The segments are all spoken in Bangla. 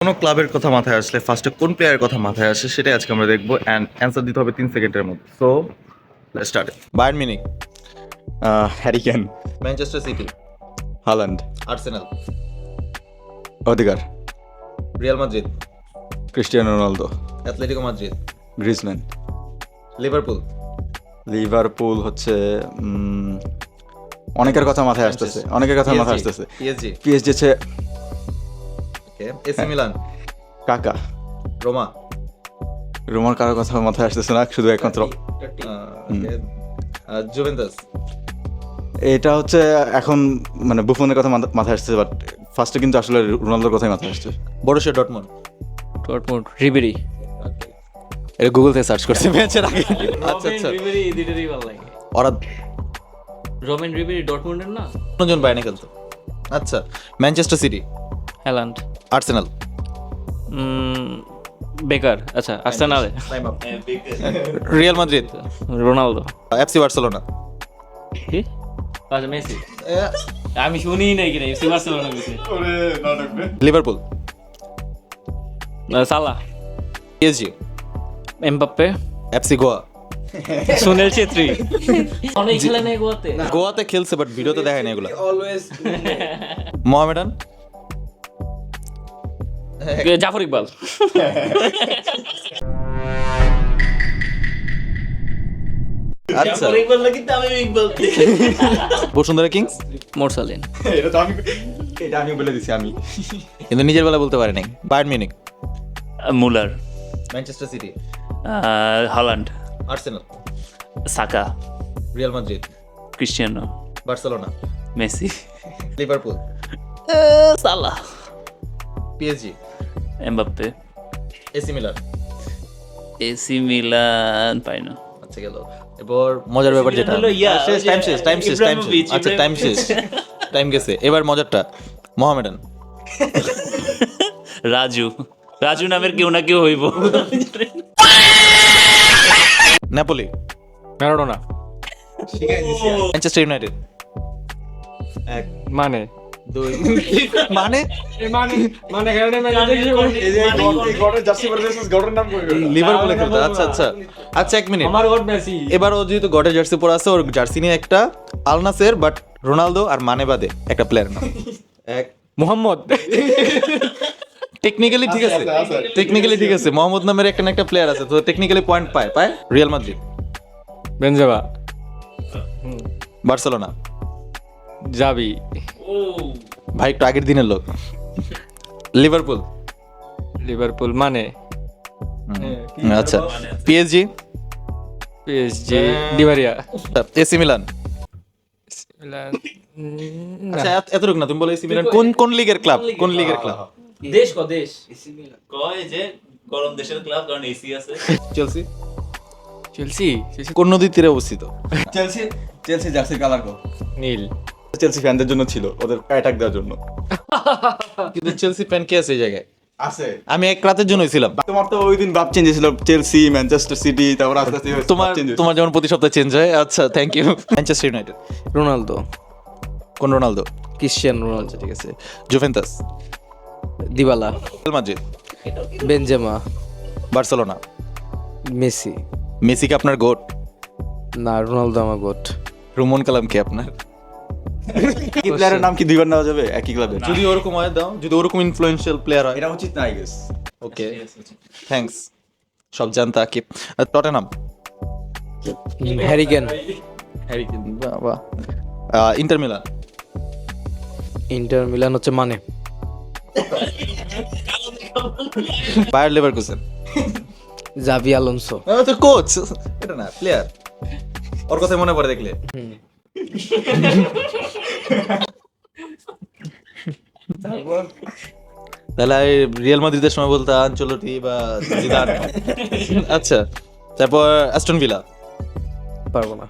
কোনো ক্লাবের কথা মাথায় আসলে ফার্স্টে কোন প্লেয়ারের কথা মাথায় আসে সেটাই আজকে আমরা দেখবো অ্যান্ড অ্যান্সার দিতে হবে 3 সেকেন্ডের মধ্যে। So let's start. Bayern Munich, Harry Kane, Manchester City, Haaland, Arsenal, Odegaard, Real Madrid, Cristiano Ronaldo, Atletico Madrid, Griezmann. Liverpool, Liverpool হচ্ছে অনেকের কথা মাথায় আসতেছে, অনেকের কথা মাথায় আসতেছে। পিএসজি, পিএসজি হচ্ছে ওকে, এসি মিলান, কাকা। রোমা, রোমার কারোর কথা মাথায় আসতেছে না, শুধু একমাত্র জুভেন্টাস, এটা হচ্ছে এখন মানে বুফনের কথা মাথায় আসছে, বাট ফার্স্টে কিন্তু আসলে রোনালদোর কথাই মাথায় আসছে। Borussia Dortmund, Dortmund, Ribéry. এটা গুগল থেকে সার্চ করছে ম্যাচের আগে। আচ্ছা আচ্ছা, রিবেরি দুটোরই ভালো লাগে। ওরা রোমেন রিবেরি ডর্টমুন্ডের না? কোনজন বাইরে খেলতো? আচ্ছা, ম্যানচেস্টার সিটি, হ্যালান্ড, আর্সেনাল, বেকার। আচ্ছা, আর্সেনালে Real Madrid, Ronaldo. FC Barcelona, কি? আচ্ছা, মেসি। আমি শুনি নাই কিনা এফসি বার্সেলোনা কিছু। Liverpool, Salah, PSG, Mbappe, FC Goa. Sunil Chhetri. অনেক খেলে নেই গোয়াতে। গোয়াতে খেলছে বাট ভিডিওতে দেখায় না এগুলো। মোহামেডান, জাফর ইকবাল। আচ্ছা, বসুন্ধরা কিংস, মোরসালিন, এটা আমি বলে দিছি আমি। কিন্তু নিজের বেলা বলতে পারে নাই। Bayern Munich, Muller, Manchester City, Haaland, Arsenal, Saka, Real Madrid, Cristiano, Barcelona, Messi, Liverpool, Salah, PSG, Mbappe, AC Milan. AC Milan পাই না। আচ্ছা, গেল। এবার মজার ব্যাপার যেটা হলো শেষ, টাইম শেষ, টাইম শেষ, টাইম শেষ। ইব্রাহিমোভিচ, আচ্ছা, টাইম শেষ, টাইম গেছে। এবার মজারটা, মোহামেডান, রাজু, রাজু নামের কেউ না কেউ হইব। নেপোলি, ম্যারাডোনা, ম্যানচেস্টার ইউনাইটেড, মানে দুই মানে লিভারপুলে খেলতো। আচ্ছা আচ্ছা আচ্ছা, 1 মিনিট। আমার গড মেসি। এবার ও যেহেতু গডের জার্সি পরে আছে, ওর জার্সি নিয়ে একটা আল নাসের বাট রোনালদো আর মানে বাদে একটা প্লেয়ার নাম। এক মোহাম্মদ, টেকনিক্যালি ঠিক আছে, টেকনিক্যালি ঠিক আছে, মোহাম্মদ নামের একটা না একটা প্লেয়ার আছে, তো টেকনিক্যালি পয়েন্ট পায়। রিয়াল মাদ্রিদ, বেনজেমা, বার্সেলোনা, জাবি, ভাই একটু আগের দিনের লোক। লিভারপুল, লিভারপুল, মানে আচ্ছা, PSG, PSG, Di Maria, AC Milan. আচ্ছা, এতটুকু না, তুমি বলো এসি মিলান কোন লিগের ক্লাব, কোন লিগের ক্লাব? দেশ দেশ কয় যে গরম দেশের ক্লাব, কারণ এসি আছে। চেলসি, চেলসি, কোন নদীর তীরে অবস্থিত? চেলসি জার্সির কালার কো নীল। চেলসি ফ্যানদের জন্য ছিল, ওদের অ্যাটাক দেওয়ার জন্য। কিন্তু চেলসি ফ্যান কে আছে এই জায়গায়? আছে, আমি এক রাতের জন্য ছিলাম। তোমার তো ওই দিন ভাব চেঞ্জ হয়েছিল, চেলসি, ম্যানচেস্টার সিটি, তারপর আস্তে আস্তে তোমার যেমন প্রতি সপ্তাহে চেঞ্জ হয়। আচ্ছা, thank you. Manchester United, Ronaldo, কোন রোনালদো? ক্রিস্টিয়ানো রোনালদো, ঠিক আছে। Juventus, Dybala, Real Madrid, Benzema, Barcelona. Messi. Messi কি আপনার গোট? না, রোনালদো আমার গোট। রুমন কালাম কি আপনার? কি প্লেয়ারের নাম কি দুইবার নেওয়া যাবে একই ক্লাবে? যদি ওরকম হয় দাও, যদি ওরকম ইনফ্লুয়েন্সিয়াল প্লেয়ার হয়। এটা উচিত না, আই গেস। Okay, thanks. সব জানতা কি। Tottenham, Harry Kane, Harry Kane, বাহ। ইন্টার মিলান, ইন্টার মিলান হচ্ছে মানে। Bayer Leverkusen, Xavi Alonso. তো কোচ, এটা না প্লেয়ার, ওর কথা মনে পড়ে দেখলে। তাহলে রিয়াল মাদ্রিদের সময় বলতে আনচেলটি বা জিদান। আচ্ছা, তারপর অ্যাস্টন ভিলা, পারবো না।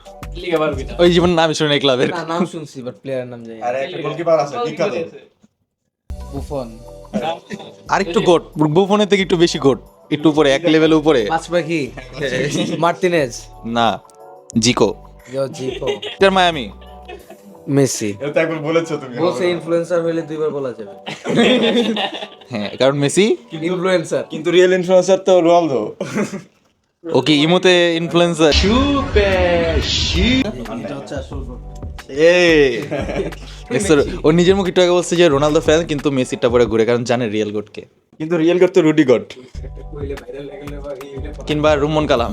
ওই জীবন নামই শুনে নাই ক্লাবের। না, নাম শুনছি বাট প্লেয়ারের নাম জানি না। আরে একটা গোলকিপার আছে বিখ্যাত, বুফন, আরেকটু গোট, বুফনের থেকে একটু বেশি গোট, একটু উপরে, এক লেভেল উপরে। পাঁচ পাখি, মার্টিনেজ, না, জিকো, জিকো, ইন্টার মায়ামি, মেসি এটা তো একবার বলেছো তুমি বলছে ইনফ্লুয়েন্সার হইলে দুইবার বলা যাবে হ্যাঁ কারণ মেসি, ইনফ্লুয়েন্সার কিন্তু রিয়েল ইনফ্লুয়েন্সার তো রোনালদো। ওকে ইমোতে ইনফ্লুয়েন্সার। ও নিজের মুখ একটু আগে বলছে যে রোনালদো ফ্যান, কিন্তু মেসিটা পরে ঘুরে, কারণ জানে রিয়েল গোটকে। কিন্তু রিয়েল গড তো রুডি গড। কিংবা রুমন কালাম।